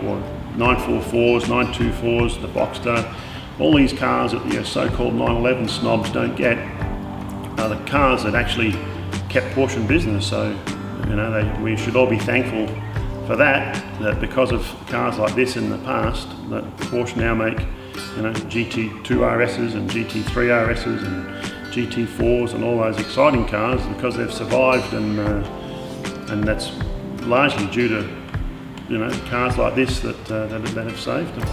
or 944s, 924s, the Boxster, all these cars that the so-called 911 snobs don't get are the cars that actually kept Porsche in business. So, you know, we should all be thankful for that because of cars like this in the past, that Porsche now make, you know, GT2 RSs and GT3 RSs and GT4s and all those exciting cars, because they've survived, and that's largely due to, you know, cars like this that have saved them.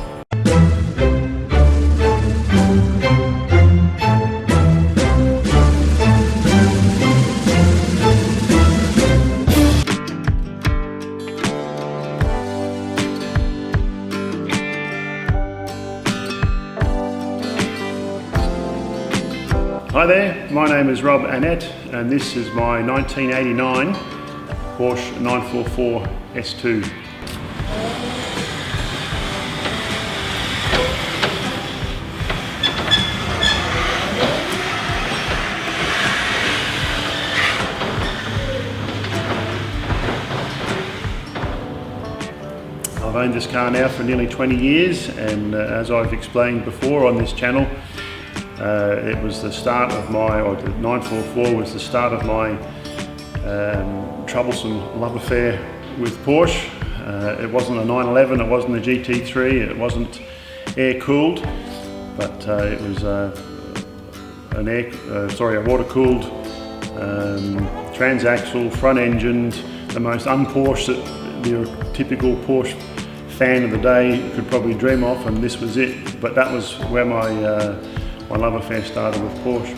Hi there, my name is Rob Annette, and this is my 1989 Porsche 944 S2. I've owned this car now for nearly 20 years, and as I've explained before on this channel, it was the start of the 944 was the start of my troublesome love affair with Porsche. It wasn't a 911, it wasn't a GT3, it wasn't air-cooled, but it was a water-cooled, transaxle, front-engined, the most un-Porsche that the typical Porsche fan of the day could probably dream of, and this was it. But that was where my love affair started with Porsche.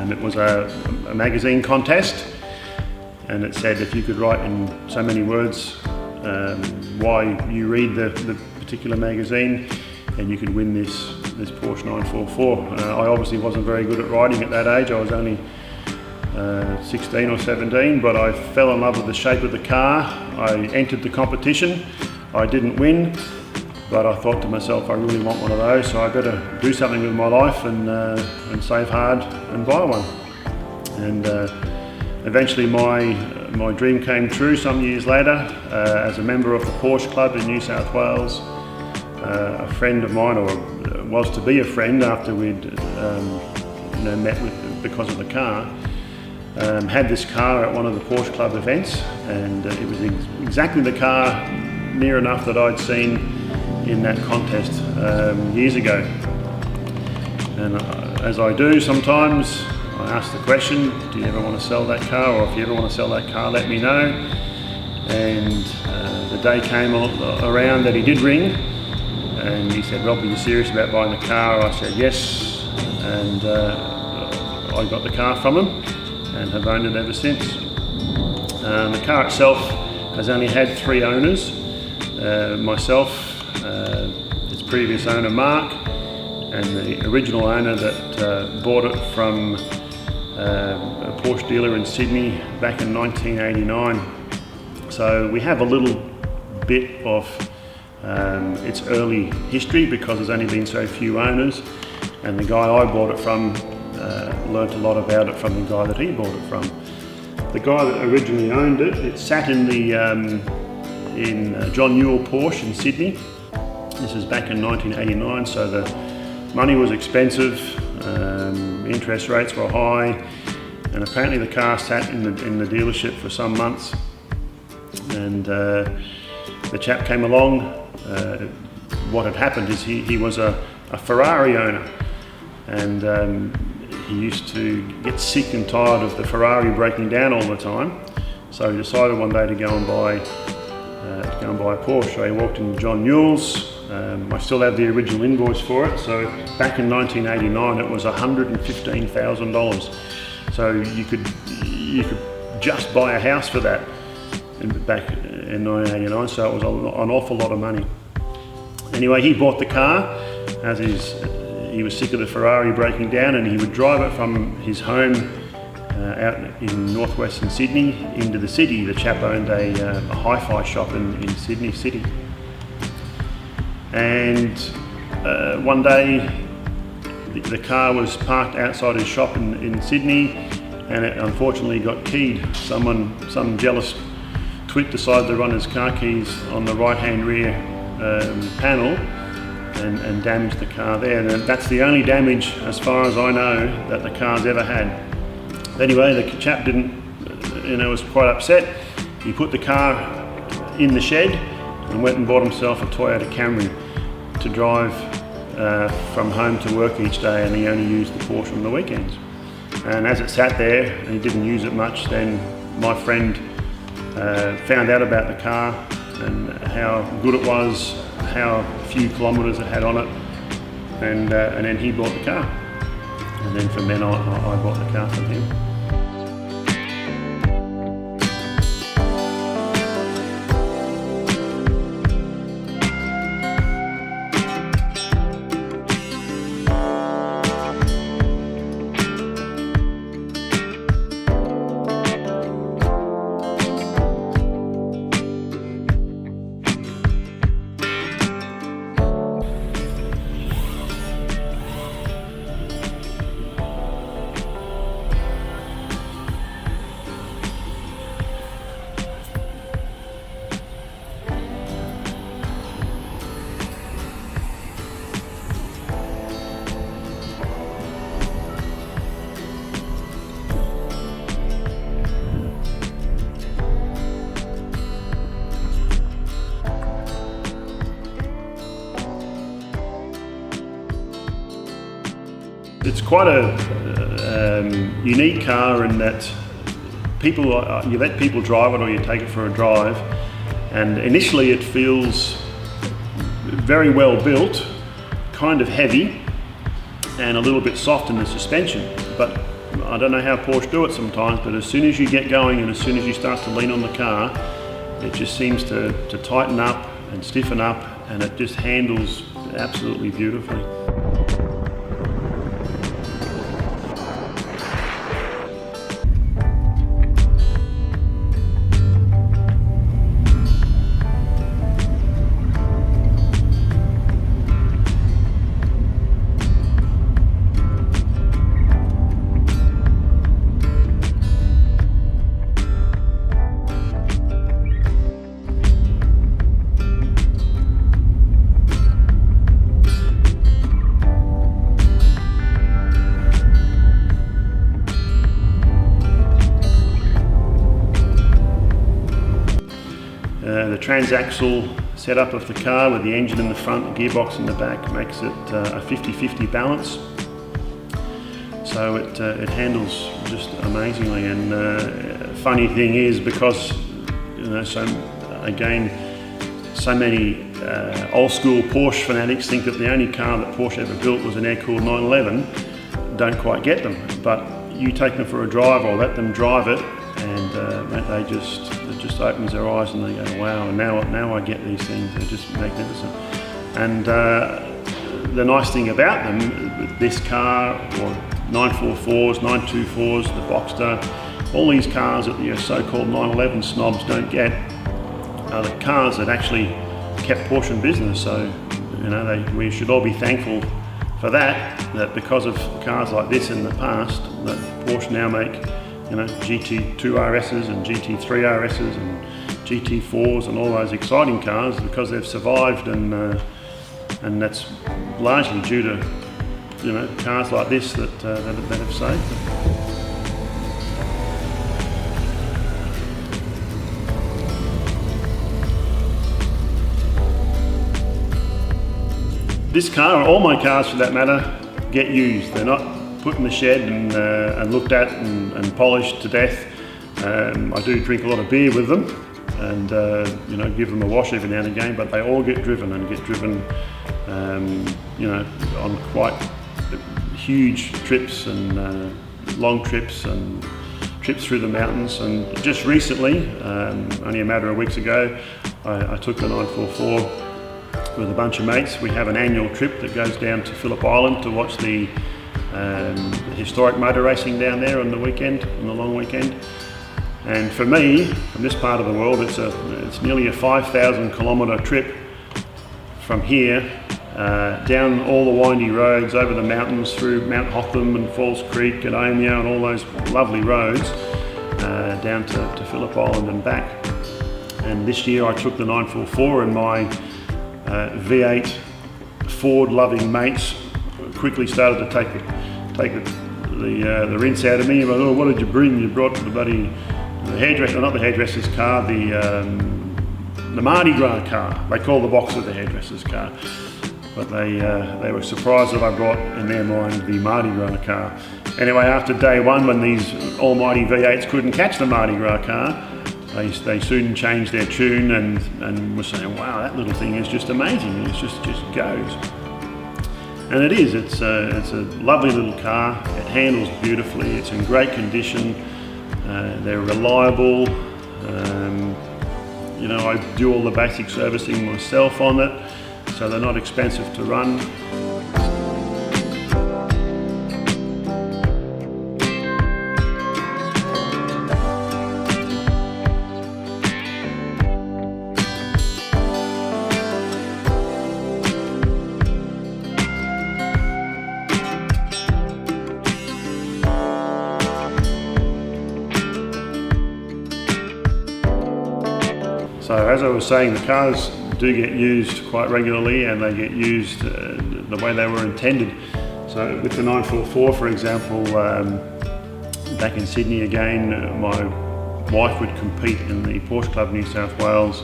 It was a magazine contest, and it said if you could write in so many words why you read the particular magazine, and you could win this Porsche 944. I obviously wasn't very good at writing at that age. I was only 16 or 17, but I fell in love with the shape of the car. I entered the competition. I didn't win, but I thought to myself, I really want one of those, so I better do something with my life and save hard and buy one. And eventually my dream came true some years later. As a member of the Porsche Club in New South Wales, a friend of mine, or was to be a friend after we'd met because of the car, had this car at one of the Porsche Club events, and it was exactly the car, near enough, that I'd seen in that contest years ago. And as I do sometimes, I ask the question, do you ever want to sell that car? Or if you ever want to sell that car, let me know. And the day came around that he did ring, and he said, Rob, are you serious about buying the car? I said yes, and I got the car from him and have owned it ever since. The car itself has only had 3 owners, myself, its previous owner Mark, and the original owner that bought it from a Porsche dealer in Sydney back in 1989. So we have a little bit of its early history, because there's only been so few owners, and the guy I bought it from learnt a lot about it from the guy that he bought it from. The guy that originally owned it, it sat in the John Newell Porsche in Sydney. This is back in 1989, so the money was expensive, interest rates were high, and apparently the car sat in the dealership for some months. And the chap came along. What had happened is he was a Ferrari owner, and he used to get sick and tired of the Ferrari breaking down all the time. So he decided one day to go and buy to go and buy a Porsche. So he walked into John Newell's. I still have the original invoice for it. So back in 1989, it was $115,000. So you could just buy a house for that back in 1989. So it was an awful lot of money. Anyway, he bought the car as he was sick of the Ferrari breaking down, and he would drive it from his home out in northwestern Sydney into the city. The chap owned a hi-fi shop in Sydney City. And one day the car was parked outside his shop in Sydney, and it unfortunately got keyed. Some jealous twit decided to run his car keys on the right-hand rear panel and damaged the car there. And that's the only damage, as far as I know, that the car's ever had. Anyway, the chap was quite upset. He put the car in the shed and went and bought himself a Toyota Camry to drive from home to work each day, and he only used the Porsche on the weekends. And as it sat there and he didn't use it much, then my friend found out about the car and how good it was, how few kilometres it had on it, and then he bought the car. And then from then on, I bought the car from him. It's quite a unique car in that you let people drive it or you take it for a drive, and initially it feels very well built, kind of heavy and a little bit soft in the suspension. But I don't know how Porsche do it sometimes, but as soon as you get going and as soon as you start to lean on the car, it just seems to tighten up and stiffen up, and it just handles absolutely beautifully. The transaxle setup of the car with the engine in the front, the gearbox in the back, makes it a 50-50 balance. So it handles just amazingly. And funny thing is, because so many old school Porsche fanatics think that the only car that Porsche ever built was an air-cooled 911, don't quite get them. But you take them for a drive or let them drive it, and it just opens their eyes and they go, wow, and now I get these things. They're just magnificent. And the nice thing about them, with this car, or 944s, 924s, the Boxster, all these cars that your so-called 911 snobs don't get, are the cars that actually kept Porsche in business. So we should all be thankful for that because of cars like this in the past, that Porsche now make GT2 RSs and GT3 RSs and GT4s and all those exciting cars, because they've survived, and that's largely due to cars like this that have saved them. This car, or all my cars for that matter, get used. They're not put in the shed and looked at and polished to death. I do drink a lot of beer with them, and you know, give them a wash every now and again, but they all get driven you know, on quite huge trips and long trips and trips through the mountains. And just recently, only a matter of weeks ago, I took the 944 with a bunch of mates. We have an annual trip that goes down to Phillip Island to watch the historic motor racing down there on the weekend, on the long weekend. And for me, from this part of the world, it's nearly a 5,000 kilometre trip from here, down all the windy roads, over the mountains, through Mount Hotham and Falls Creek and Omeo and all those lovely roads, down to Phillip Island and back. And this year I took the 944, and my V8 Ford-loving mates quickly started to take the rinse out of me. But, oh, what did you bring? You brought the bloody hairdresser, not the hairdresser's car, the Mardi Gras car. They call the Boxer the hairdresser's car, but they were surprised that I brought, in their mind, the Mardi Gras car. Anyway, after day one, when these almighty V8s couldn't catch the Mardi Gras car, they soon changed their tune and were saying, wow, that little thing is just amazing. It just goes. And it is. It's a lovely little car. It handles beautifully. It's in great condition. They're reliable. You know, I do all the basic servicing myself on it, so they're not expensive to run. So as I was saying, the cars do get used quite regularly, and they get used the way they were intended. So with the 944, for example, back in Sydney again, my wife would compete in the Porsche Club New South Wales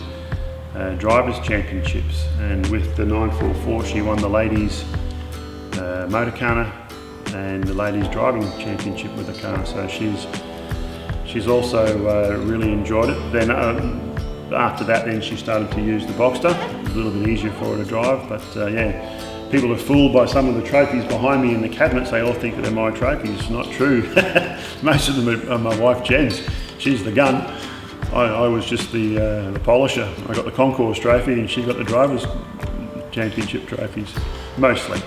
Drivers' Championships, and with the 944 she won the ladies Motorcana and the ladies driving championship with the car. So she's also really enjoyed it. Then after that, then she started to use the Boxster. A little bit easier for her to drive, but yeah, people are fooled by some of the trophies behind me in the cabinets. They all think that they're my trophies. Not true. Most of them are my wife Jen's. She's the gun. I was just the polisher. I got the Concours trophy, and she got the Drivers' Championship trophies, mostly.